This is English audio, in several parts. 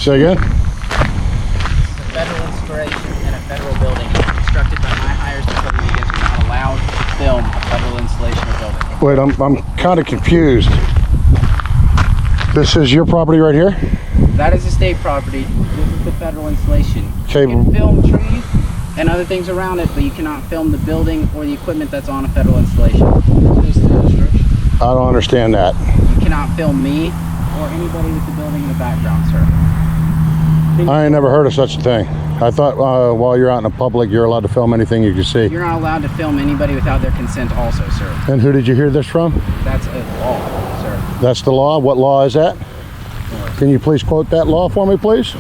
Say again? It's a federal installation in a federal building. It's constructed by my hires because you're not allowed to film a federal installation or building. Wait, I'm kind of confused. This is your property right here? That is a state property. This is the federal installation. Okay. You can film trees and other things around it, but you cannot film the building or the equipment that's on a federal installation. I don't understand that. You cannot film me or anybody with the building in the background, sir. I ain't never heard of such a thing. I thought while you're out in the public, you're allowed to film anything you can see. You're not allowed to film anybody without their consent also, sir. And who did you hear this from? That's a law, sir. That's the law? What law is that? Can you please quote that law for me, please?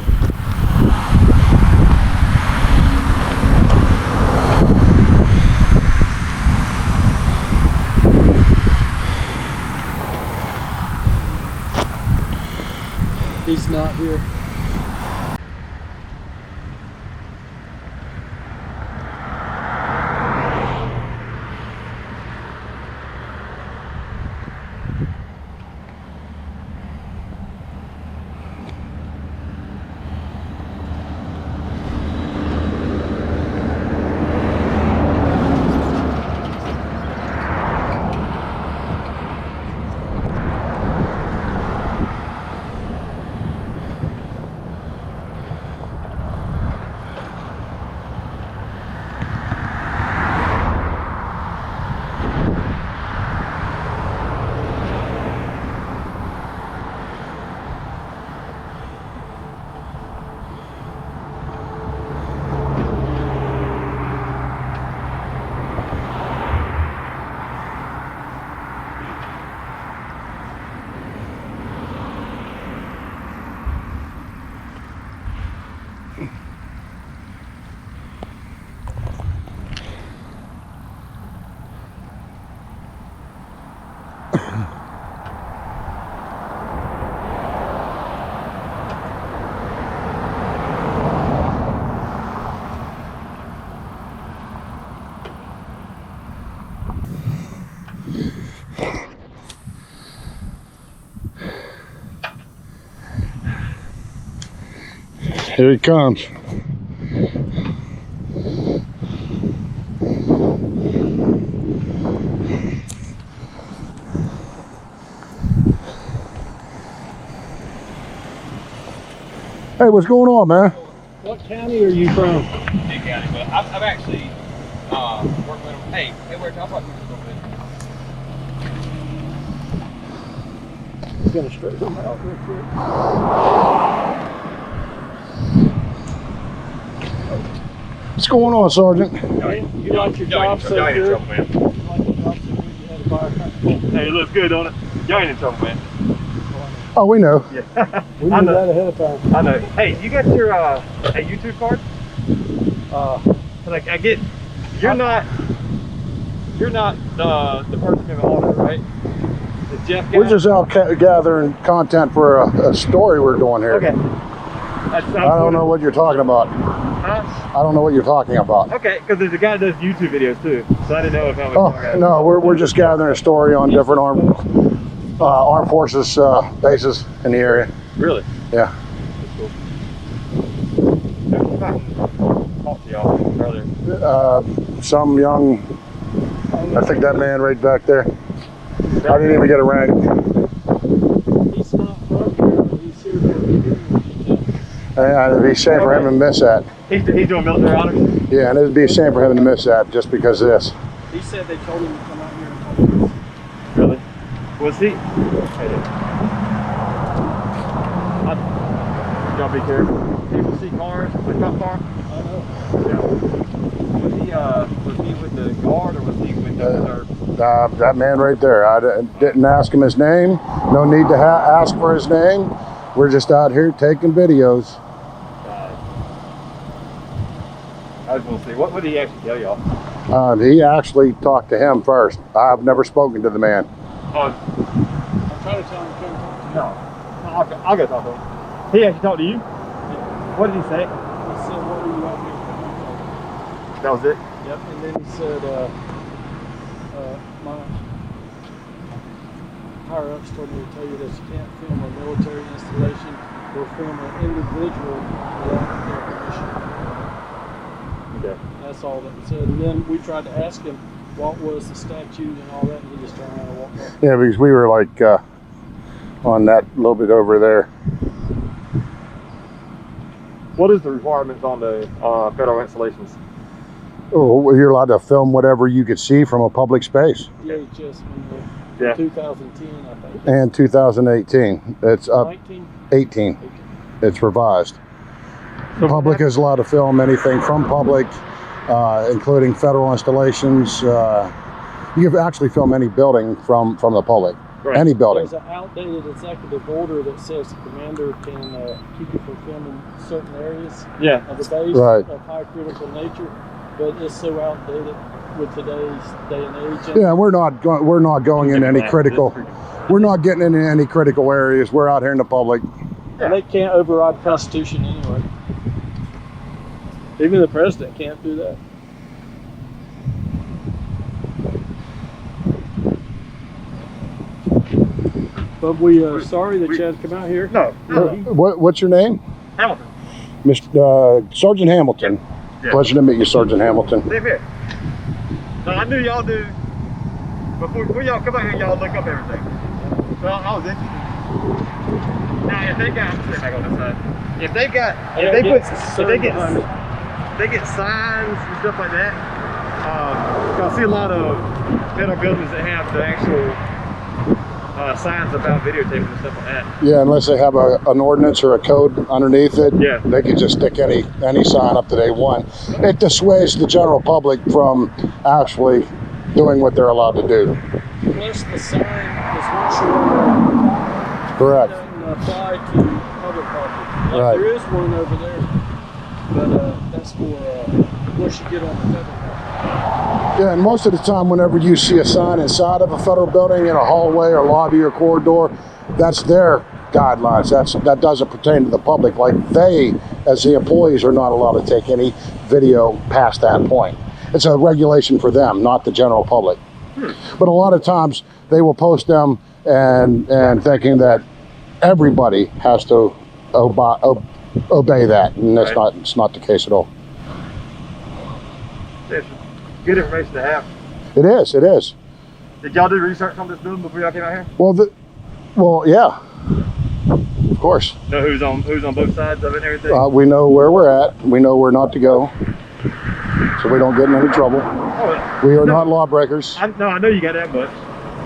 He's not here. Here he comes. Hey, what's going on, man? What county are you from? Big county, but I've actually worked with them. Hey, where's y'all talking a little bit? He's gonna straighten them out real quick. What's going on, Sergeant? You like your job so Y'all ain't in good? trouble, man. You like your job so good you had a firecracker? Hey, it looks good, don't it? Y'all ain't in trouble, man. Oh, we know. Yeah. We I knew know. that ahead of time. I know. Hey, you got your a YouTube card? Like I get, you're not the person in the auditor, right? The Jeff guy? We're just out gathering content for a story we're doing here. Okay. I don't know what you're talking about. Huh? I don't know what you're talking about. Okay, because there's a guy that does YouTube videos too, so I didn't know if I was. Oh, no, we're just gathering a story on different armed forces bases in the area. Really? Yeah. That's cool. Talk to y'all earlier. Some young, I think that man right back there. I didn't even get a rank. He's not from here, but he's here for a meeting. It'd be a shame for him to miss that. He's doing military honors. Yeah, and it'd be a shame for him to miss that just because of this. He said they told him to come out here and talk to us. Really? Was he? Y'all be careful. People see cars with cop car. I know. Yeah. Was he with the guard or was he with the reserve? That man right there. I didn't ask him his name. No need to ask for his name. We're just out here taking videos. I just want to see. What would he actually tell y'all? He actually talked to him first. I've never spoken to the man. Oh, I'm trying to tell him to come talk to you. no. I'll go talk to him. He actually talked to you? Yeah. What did he say? He said, what are you out here for? That was it? Yep, and then he said, my higher ups told me to tell you that you can't film a military installation or from an individual without their permission. Okay. That's all that was said. And then we tried to ask him what was the statute and all that, and he just turned around and walked off. Yeah, because we were like on that little bit over there. What is the requirements on the federal installations? Oh, you're allowed to film whatever you could see from a public space. DHS manual, Yeah. 2010, I think. And 2018, it's up 19? 18. It's revised. So Public is allowed to film anything from public, including federal installations. You can actually film any building from the public, Right. any building. There's an outdated executive order that says the commander can keep you from filming certain areas Yeah. of the base Right. of high critical nature, but it's so outdated with today's day and age. And Yeah, we're not going in any critical. We're not getting into any critical areas. We're out here in the public. and they can't override the Constitution anyway. Even the president can't do that. But we are sorry that you had to come out here. No. What's your name? Hamilton. Mr. Sergeant Hamilton. Yeah. Pleasure to meet you, Sergeant Hamilton. Live here. No, I knew y'all do. Before y'all come out here, y'all look up everything. So I was interested. Now, if they got, sit back on this side. If they got, if they get signs and stuff like that, I see a lot of federal buildings that have the actual signs about videotaping and stuff like that. Yeah, unless they have an ordinance or a code underneath it, Yeah. they can just stick any sign up that they want. It dissuades the general public from actually doing what they're allowed to do. Plus the sign is not sure Correct. doesn't apply to public property. Like Right. there is one over there, but that's for once you get on the federal property. Yeah, and most of the time, whenever you see a sign inside of a federal building in a hallway or lobby or corridor, that's their guidelines. That doesn't pertain to the public. Like they, as the employees, are not allowed to take any video past that point. It's a regulation for them, not the general public. But a lot of times they will post them and thinking that everybody has to obey that, and that's Right. it's not the case at all. It's good information to have. It is. Did y'all do research on this building before y'all came out here? Well, yeah, of course. Know who's on both sides of it and everything? We know where we're at. We know where not to go, so we don't get in any trouble. Oh, We are not lawbreakers. I know you got that much.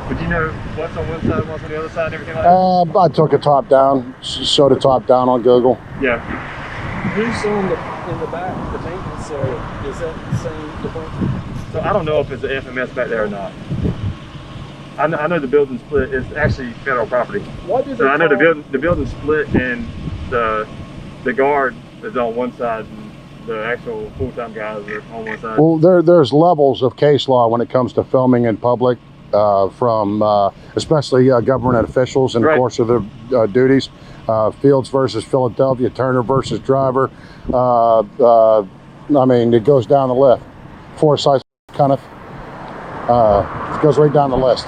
But you know what's on one side, what's on the other side, and everything like that? I took a top down, showed a top down on Google. Yeah. Who's on in the back, the maintenance area? Is that the same department? So I don't know if it's an FMS back there or not. I know the building split is actually federal property. What do they So I know call- the building split, and the guard is on one side and the actual full-time guys are on one side. Well, there's levels of case law when it comes to filming in public, from especially government officials in the Right. course of their duties. Fields versus Philadelphia, Turner versus Driver. I mean, it goes down the list. Forsyth kind of goes right down the list.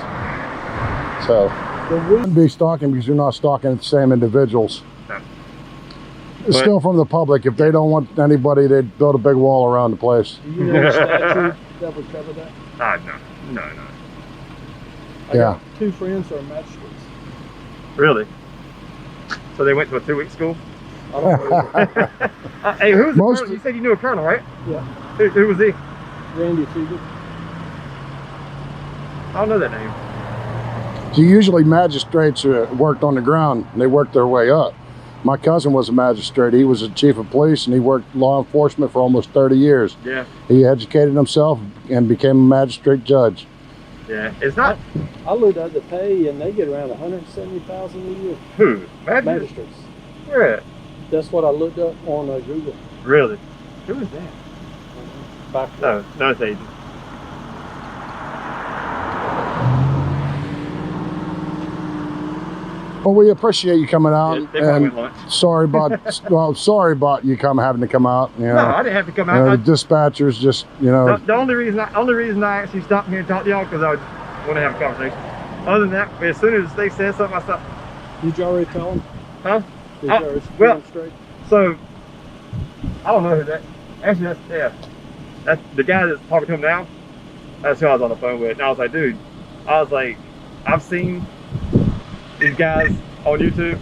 So you wouldn't be stalking because you're not stalking the same individuals. No. It's But- still from the public. If they don't want anybody, they'd build a big wall around the place. Do you know the statute that would cover that? No. I Yeah. got two friends who are magistrates. Really? So they went to a 2-week school? I don't know. Hey, who's the Most- colonel? You said you knew a colonel, right? Yeah, Who was he? Randy Teagle. I don't know that name. So usually magistrates worked on the ground and they worked their way up. My cousin was a magistrate. He was a chief of police and he worked law enforcement for almost 30 years. Yeah. He educated himself and became a magistrate judge. Yeah. It's not I looked at the pay and they get around 170,000 a year. who? Magistrates. Where at? That's what I looked up on Google. Really? Who is that? Back No, it's agent. Well, we appreciate you coming out, They probably and went lunch. sorry about you having to come out. You know, No, I didn't have to come You know, out. the dispatchers just The only reason I actually stopped here and talked to y'all because I want to have a conversation. Other than that, as soon as they said something, I stopped. Did you already tell them? Huh? Well, so I don't know who that. Actually, that's the guy that's talking to him now. That's who I was on the phone with. And I was like, dude, I've seen these guys on YouTube.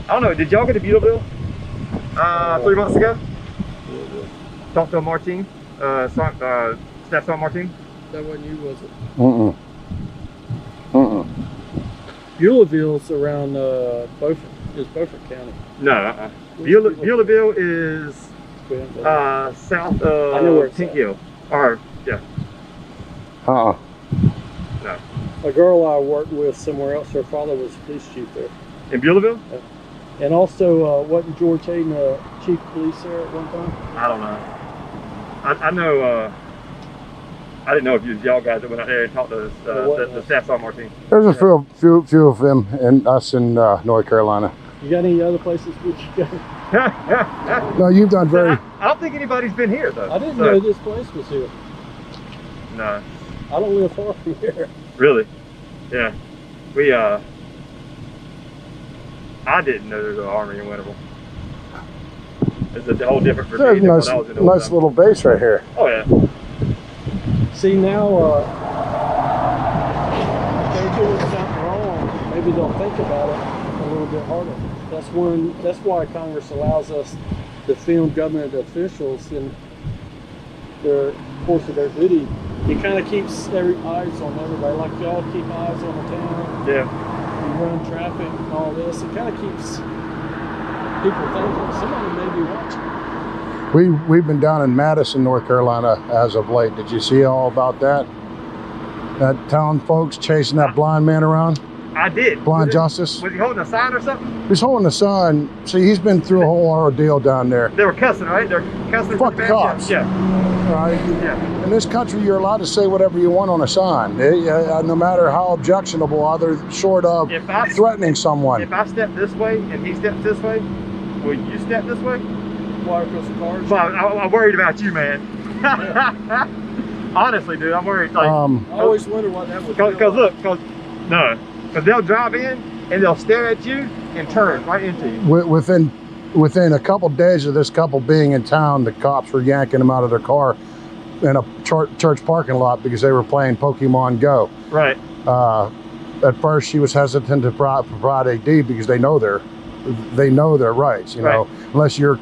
I don't know. Did y'all get to Buteville 3 months ago? Talk to Martin, Staff Sergeant Martin. That wasn't you, was it? Mm-mm. Beulahville's around Beaufort. Is Beaufort County. No, Beulahville is south of Pink Hill. Or yeah. No. A girl I worked with somewhere else, her father was police chief there. In Beulahville? And also, wasn't George Hayden chief of police there at one time? I don't know. I know. I didn't know if you y'all guys that went out there and talked to the Staff Sergeant Martin. There's a few of them and us in North Carolina. You got any other places which you go? No, you've done very. I don't think anybody's been here though. I didn't know this place was here. No. I don't live far from here. Really? Yeah. We I didn't know there was an army in Winterville. It's a whole different There's than a when I was in nice little base right here. Oh yeah. See now, if they're doing something wrong, maybe they'll think about it a little bit harder. That's why Congress allows us to film government officials in their course of their duty. It kind of keeps eyes on everybody. Like y'all keep eyes on the town. Yeah. You run traffic and all this. It kind of keeps people thinking somebody may be watching. We've been down in Madison, North Carolina as of late. Did you see all about that? That town folks chasing that blind man around? I did. Blind Justice? Was he holding a sign or something? He's holding a sign. See, he's been through a whole ordeal down there. They were cussing, right? They're cussing. Fuck the cops. Yeah. Right? Yeah. In this country, you're allowed to say whatever you want on a sign, no matter how objectionable, other short of threatening someone. If I step this way and he steps this way, will you step this way? Why? Because the cars. Well, I'm worried about you, man. Honestly, dude, I'm worried. Like, I always wonder what that would. Because they'll drive in and they'll stare at you and turn right into you. Within a couple days of this couple being in town, the cops were yanking them out of their car in a church parking lot because they were playing Pokemon Go. Right. At first, she was hesitant to provide ID because they know their rights. You know, unless you're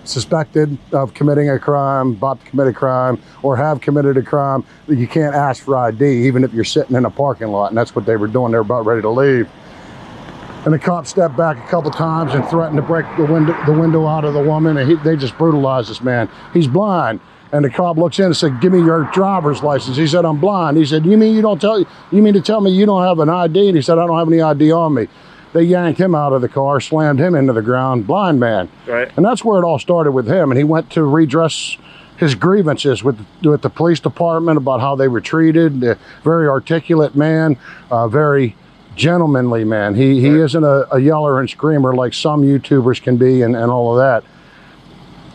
suspected of committing a crime, about to commit a crime, or have committed a crime, you can't ask for ID even if you're sitting in a parking lot. And that's what they were doing. They were about ready to leave. And the cop stepped back a couple times and threatened to break the window out of the woman. And they just brutalized this man. He's blind. And the cop looks in and said, "Give me your driver's license." He said, "I'm blind." He said, You mean to tell me you don't have an ID?" And he said, "I don't have any ID on me." They yanked him out of the car, slammed him into the ground, blind man. Right. And that's where it all started with him. And he went to redress his grievances with the police department about how they were treated. A very articulate man, very gentlemanly man. He isn't a yeller and screamer like some YouTubers can be and all of that.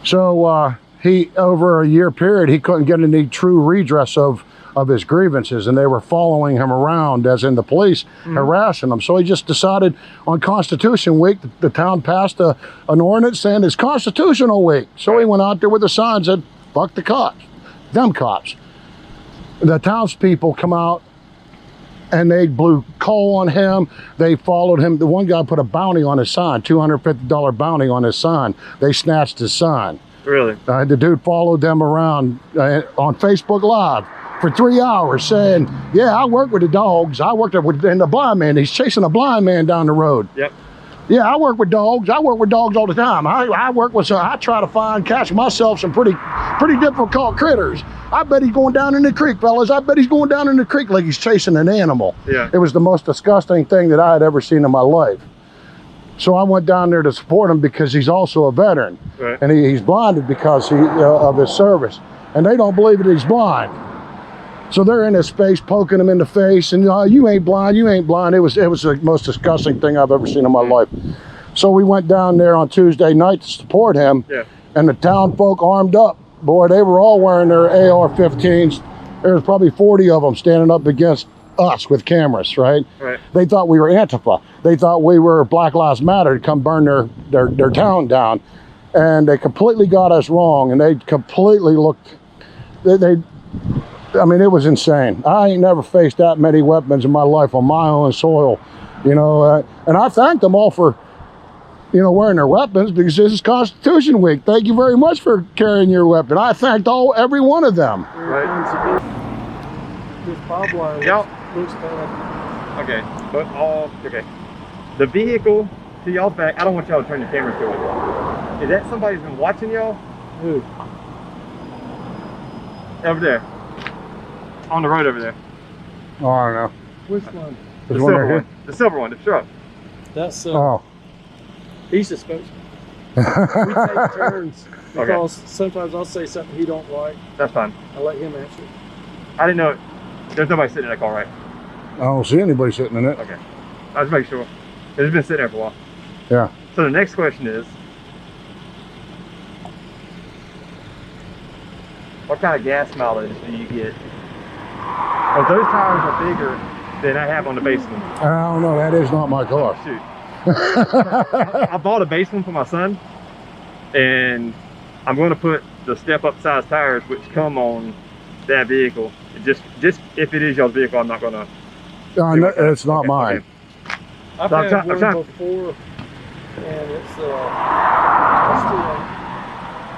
So he, over a year period, he couldn't get any true redress of his grievances, and they were following him around, as in the police, harassing him. So he just decided on Constitution Week, the town passed an ordinance saying it's Constitutional Week. So he went out there with a sign that said, "Fuck the cops, them cops." The townspeople come out and they blew coal on him. They followed him. The one guy put a bounty on his sign, $250 bounty on his sign. They snatched his sign. Really? The dude followed them around on Facebook Live for 3 hours saying, "Yeah, I work with the dogs. I worked with the blind man. He's chasing a blind man down the road." Yep. "Yeah, I work with dogs. I work with dogs all the time. I try to catch myself some pretty difficult critters. I bet he's going down in the creek, fellas. I bet he's going down in the creek," like he's chasing an animal. Yeah. It was the most disgusting thing that I had ever seen in my life. So I went down there to support him because he's also a veteran. Right. And he's blinded because of his service. And they don't believe that he's blind. So they're in his face, poking him in the face, and "You ain't blind, you ain't blind." It was the most disgusting thing I've ever seen in my life. So we went down there on Tuesday night to support him. Yeah. And the town folk armed up. Boy, they were all wearing their AR-15s. There was probably 40 of them standing up against us with cameras, right? Right. They thought we were Antifa. They thought we were Black Lives Matter to come burn their town down. And they completely got us wrong, and they completely looked, I mean, it was insane. I ain't never faced that many weapons in my life on my own soil, you know, and I thanked them all for, you know, wearing their weapons, because this is Constitution Week. Thank you very much for carrying your weapon. I thanked every one of them. Right. This bob wire looks bad. Okay, but okay. The vehicle to y'all's back, I don't want y'all to turn your cameras to it. Is that somebody's been watching y'all? Who? Over there. On the road over there. Oh, I don't know. Which one? The There's one right silver here. one. The silver one, the truck. That's Oh. he's the spokesman. We take turns Okay. because sometimes I'll say something he don't like. That's fine. I let him answer it. I didn't know. There's nobody sitting in that car, right? I don't see anybody sitting in it. Okay. I was making sure. It's been sitting there for a while. Yeah. So the next question is, what kind of gas mileage do you get? Because those tires are bigger than I have on the base one. I don't know. That is not my car. Shoot. I bought a base one for my son, and I'm going to put the step-up size tires, which come on that vehicle. Just if it is your vehicle, I'm not going to. No, it's not Okay, mine. okay. I've So had I'm one trying- before, and it's still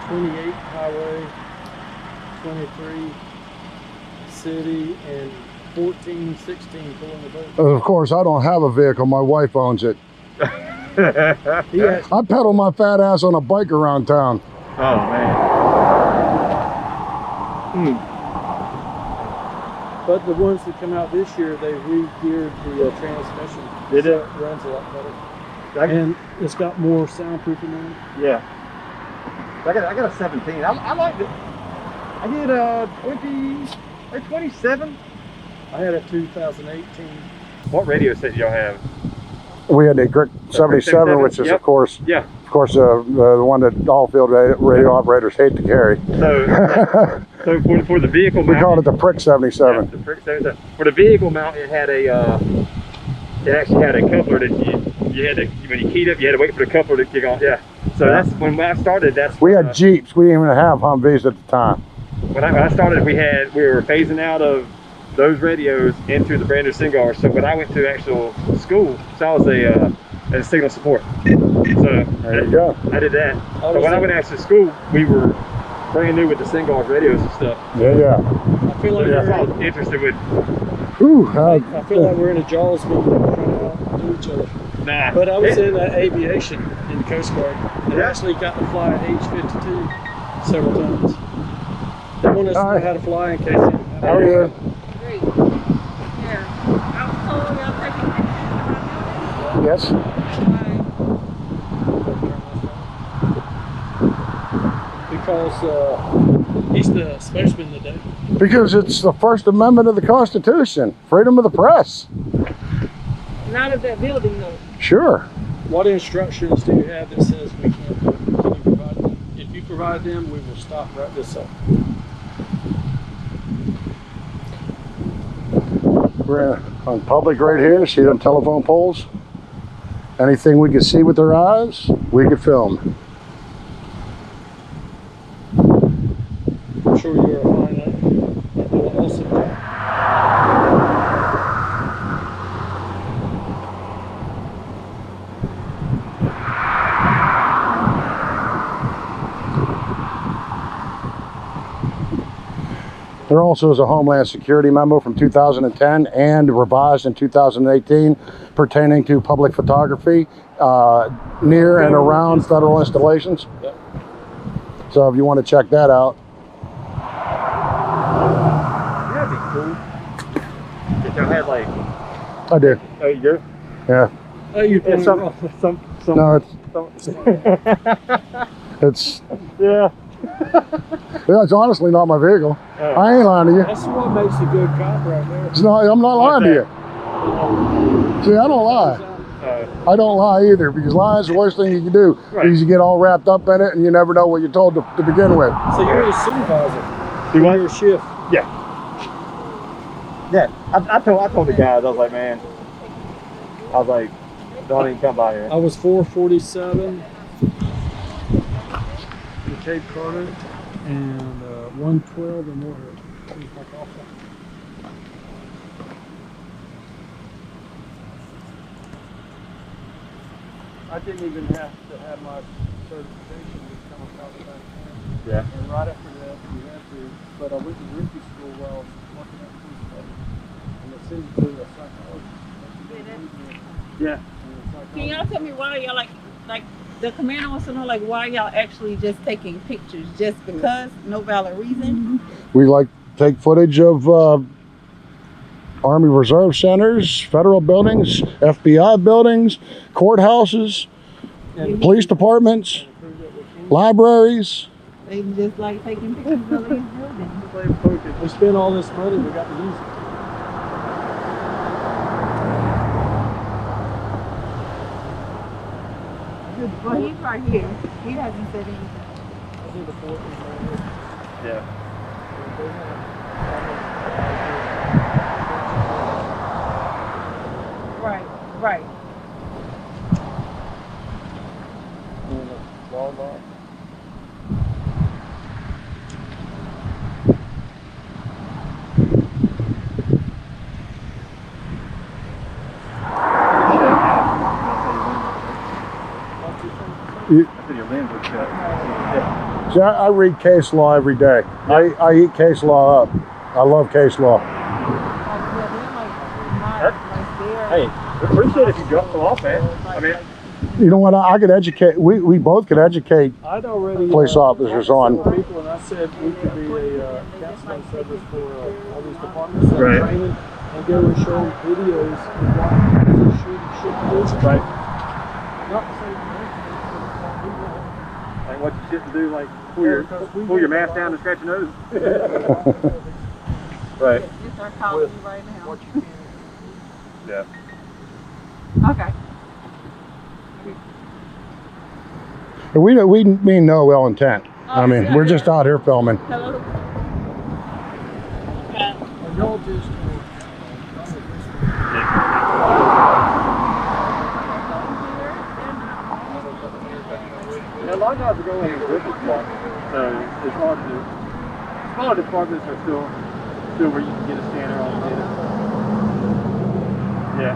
28 highway, 23 city, and 14, 16 pulling the boat. Of course, I don't have a vehicle. My wife owns it. He actually, I pedal my fat ass on a bike around town. Oh man. but the ones that come out this year, they re-geared the transmission. Did so it? It runs a lot better. I- And it's got more soundproofing in it. Yeah. I got a 17. I liked it. I get a 27. I had a 2018. What radio set do y'all have? We had the Grit 77, which is, Yep. of course, Yeah. the one that all field radio operators hate to carry. So, so for the vehicle We mount, called it the Prick 77. Yeah, the Prick 77. For the vehicle mount, it had a it actually had a coupler that you had to, when you keyed up, you had to wait for the coupler to kick on. Yeah. So that's when I started. That's We had Jeeps. We didn't even have Humvees at the time. when I started. We were phasing out of those radios into the brand new Singar. So when I went to actual school, so I was a signal support. So There you go. I did that. I But when I was went to actual school, we were brand new with the Singar radios and stuff. Yeah, yeah. I feel So like that's why I we're, was interested with. Ooh, I feel like we're in a Jaws movie trying to outdo each other. Nah. But I was in aviation in the Coast Guard and Yeah. actually got to fly an H-52 several times. They want us to know Hi. how to fly in case anything how are you? Great. Yeah. I was told y'all taking pictures of Yes. because he's the spokesman today. Because it's the First Amendment of the Constitution, freedom of the press. Not of that building though. Sure. What instructions do you have that says we can't do it? Can you provide them? If you provide them, we will stop right this up. We're on public right here. See them telephone poles? Anything we can see with our eyes, we can film. I'm sure you're a fine do an awesome job. There also is a Homeland Security memo from 2010 and revised in 2018 pertaining to public photography near and around federal installations. Yep. So if you want to check that out. That'd be cool. If y'all had like, I do. oh, you do? Yeah. Oh, you're Yeah, playing wrong. some. No, some it's yeah. yeah, it's honestly not my vehicle. Oh. I ain't lying to you. That's what makes a good cop right there. It's not. I'm not lying to you. See, I don't lie. I don't lie either, because lying's the worst thing you can do. Right. Because you get all wrapped up in it and you never know what you're told to begin with. So you're the supervisor. Do in what? your shift. Yeah. Yeah, I told the guys, I was like, man, I was like, don't even come by here. I was 447 in Cape Carter and 112 in Moorhead. I didn't even have to have my certification to come across the bank. Yeah. And right after that, you had to, but I went to rookie school while I was working at police department. And they sent me to a psychologist. Yeah. Can y'all tell me why y'all like the commander wants to know like why y'all actually just taking pictures just because no valid reason? We like take footage of Army Reserve centers, federal buildings, FBI buildings, courthouses, And police departments, libraries. They just like taking pictures of these buildings. we spent all this money, we got to use it. Well, he's right here. He hasn't said anything. I did the 4th and 5th. Yeah. Right, right. And Walmart. You, I said your lens was cut. Yeah. see, I read case law every day. I eat case law up. I love case law. Hey, we appreciate if you drop them off, man. I mean, You know what? I could educate. We both could educate I'd already police officers on. people, and I said we could be a counseling service for all these departments that Right. are training and go and show videos of what you should do. right. Not to say Like what you shouldn't do, like pull your mask down and scratch your nose. Right. It's our policy right now. what you can. Yeah. Okay. We mean no ill intent. I mean, we're just out here filming. Hello. And y'all just Yeah, a lot of guys are going in with department, so it's hard to. Smaller departments are still where you can get a scanner on the data. Yeah.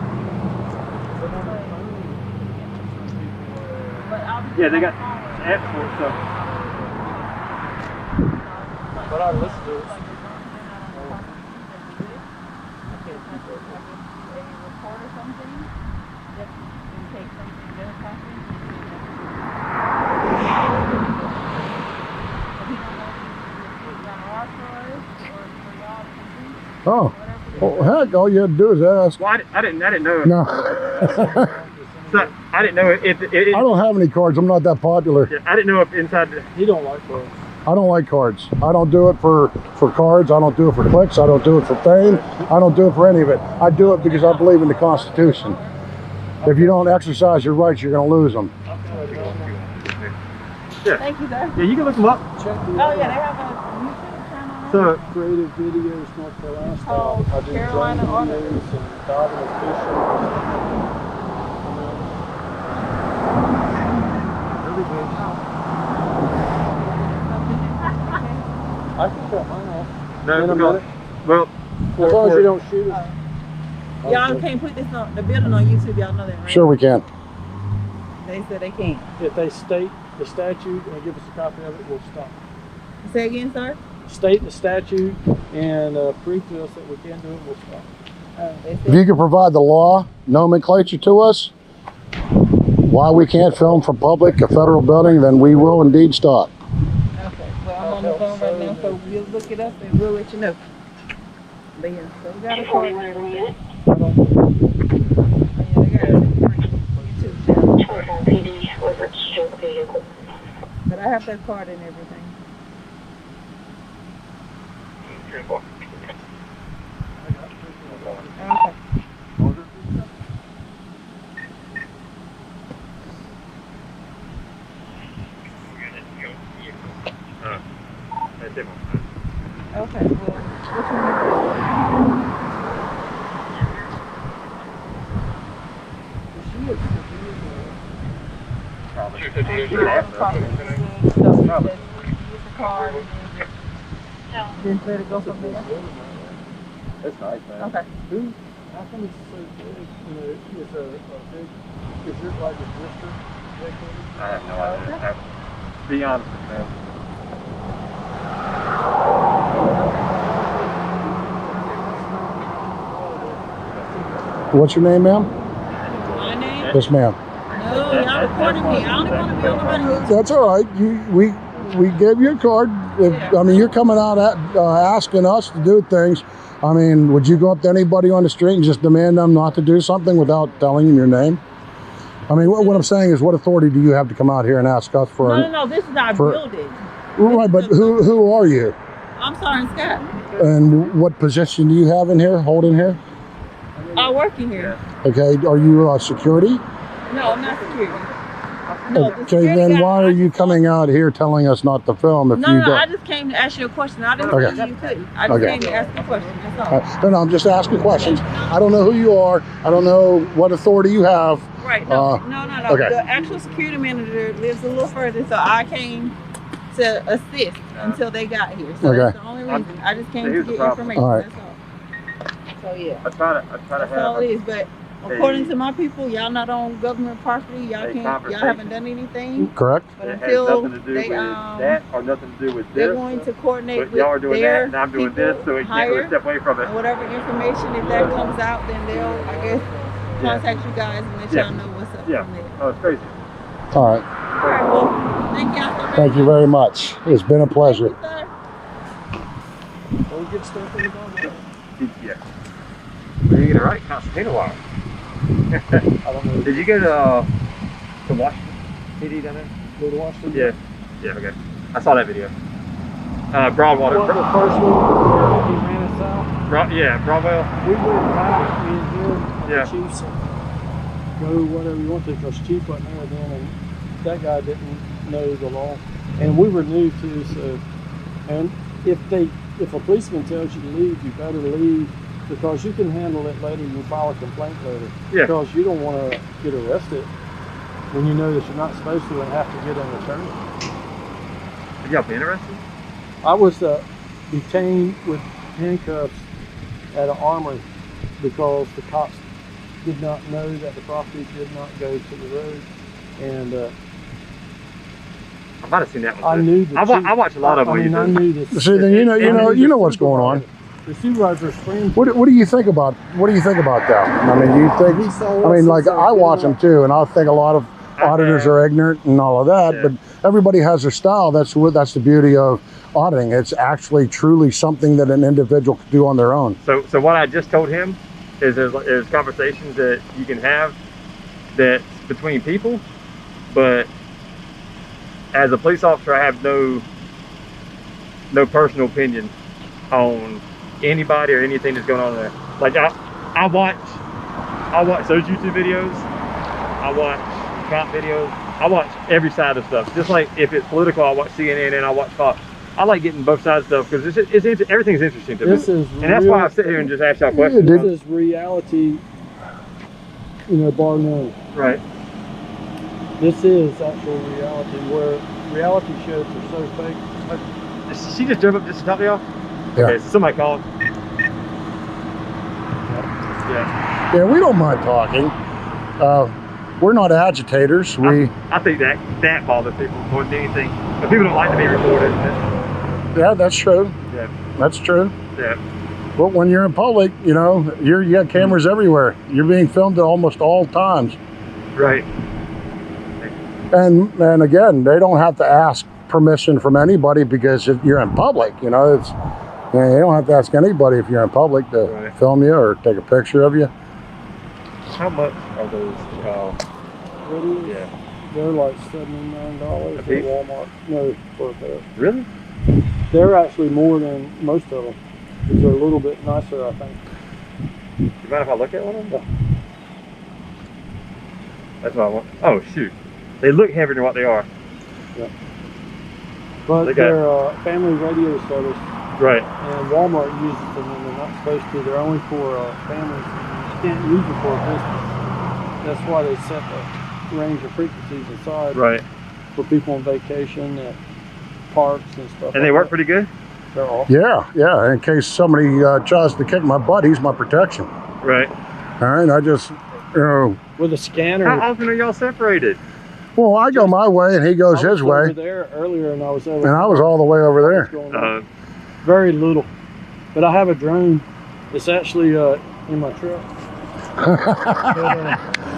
Yeah, they got apps for it, so. but I listen to it. Oh, well, heck! All you had to do is ask. Well, I didn't know. No, So, I didn't know if I don't have any cards. I'm not that popular. yeah, I didn't know if inside the. He don't like those. I don't like cards. I don't do it for cards. I don't do it for clicks. I don't do it for fame. I don't do it for any of it. I do it because I believe in the Constitution. If you don't exercise your rights, you're going to lose them. Thank you, sir. Yeah, you can look them up. Check the Oh, yeah, they have a YouTube channel. So, creative videos, North Carolina style. Oh, I do Carolina drone Auditor. videos and diving and fishing. I can cut mine off. no, In a because, minute. well, As long as you don't shoot it. Y'all can't put this on the building on YouTube. Y'all know that, right? Sure we can. They said they can't. If they state the statute and give us a copy of it, we'll stop. Say again, sir. State the statute and prove to us that we can do it, we'll stop. They If said you can provide the law nomenclature to us, why we can't film from public a federal building, then we will indeed stop. okay. Well, I'm on the phone right now, so we'll look it up and we'll let you know. But yeah, so we got a card and everything. Yeah, they got a YouTube channel. But I have that card and everything. Okay. Okay, well, which one? Then let it go from there. It's nice, man. Okay. How come it's so big? You know, it's a big, is it like a district? I have no idea. Be honest with you, man. What's your name, ma'am? My name? Yes, ma'am. No, y'all recording me. I only want to be on the running. That's all right. We gave you a card. I mean, you're coming out asking us to do things. I mean, would you go up to anybody on the street and just demand them not to do something without telling them your name? I mean, what I'm saying is, what authority do you have to come out here and ask us for? No. This is our building. Right, but who are you? I'm sorry, Scott. And what position do you have in here, holding here? I work in here. Okay, are you security? No, I'm not security. No, the Okay, security then guy- why are you coming out here telling us not to film if you No, don't? I just came to ask you a question. I didn't Okay. tell you couldn't. I just Okay. came to ask a question. That's all. No, I'm just asking questions. I don't know who you are. I don't know what authority you have. Right. No. okay. The actual security manager lives a little further, so I came to assist until they got here. So Okay. that's the only reason. I just came to Here's the get problem. information. All right. That's all. So yeah. I try to That's have all it is. But according Hey. to my people, y'all not on government property. Y'all Hey, can't. Y'all conversation. haven't done anything. Correct. But it has until nothing to do they with that or nothing to do with they're this. going to coordinate But with y'all are doing their that and I'm doing people, this, so we can't hire, really step away from it. and whatever information, if that comes out, then they'll, I guess, contact you guys and let Yeah. y'all know what's up Yeah. from there. Oh, it's crazy. All right. All right, well, thank y'all so much. Thank you very much. It's been a pleasure. Thank you, sir. Don't get stuff in the bottom. Yeah. Where you get it right? Constantino wire. I don't know. Did you go to Washington PD down there? Go to Washington? Yeah. Yeah, okay. I saw that video. Broadwater. What, the first one where he ran us out? Yeah, Broadwell. We went back, me and him, and Yeah. the chief said, go whatever you want to, because chief wasn't there then, and that guy didn't know the law. And we were new too, so, and if a policeman tells you to leave, you better leave, because you can handle it later, you can file a complaint later. Yeah. Because you don't want to get arrested when you know that you're not supposed to and have to get an attorney. Have y'all been arrested? I was detained with handcuffs at an armory because the cops did not know that the property did not go to the road, and I might have seen that one. I too. knew. I watch a lot of them. I mean, I knew this. See, then you know what's going on. The supervisor's friend. What do you think about that? I mean, you He think? saw I mean, us like as a I watch good them too, and I think a lot of auditors are ignorant and all of that. Yeah. But everybody has their style. That's the beauty of auditing. It's actually truly something that an individual can do on their own. So what I just told him is there's conversations that you can have that's between people, but as a police officer, I have no personal opinion on anybody or anything that's going on there. Like I watch those YouTube videos, I watch cop videos, I watch every side of stuff. Just like if it's political, I watch CNN and I watch Fox. I like getting both sides of stuff because everything's interesting to me. And that's why I sit here and just ask y'all questions. This is reality, bar none. Right. This is actual reality, where reality shows are so fake. She just drove up just to talk to y'all? Yeah. Okay, so somebody called. Yeah. Yeah, we don't mind talking. We're not agitators. I think that bothers people more than anything. But people don't like to be recorded. Yeah, that's true. Yeah. That's true. Yeah. But when you're in public, you got cameras everywhere. You're being filmed at almost all times. Right. And again, they don't have to ask permission from anybody because if you're in public, you don't have to ask anybody if you're in public to film you or take a picture of you. How much are those? Really? Yeah. They're like $79 at piece? Walmart. No, for a pair. Really? They're actually more than most of them. They're a little bit nicer, I think. You mind if I look at one of them? Yeah. That's what I want. Oh shoot. They look heavier than what they are. Yeah. But they're family radio service. Right. And Walmart uses them and they're not supposed to. They're only for families. You can't use them for a business. That's why they set the range of frequencies inside. Right. for people on vacation at parks and stuff. And they work pretty good? They're awesome. Yeah. In case somebody tries to kick my butt, he's my protection. Right. All right, I just, With a scanner. How often are y'all separated? well, I go my way and he goes I was his way, over there earlier, and I was over. and I was all the way over there. Going on. Very little, but I have a drone. It's actually in my truck. But,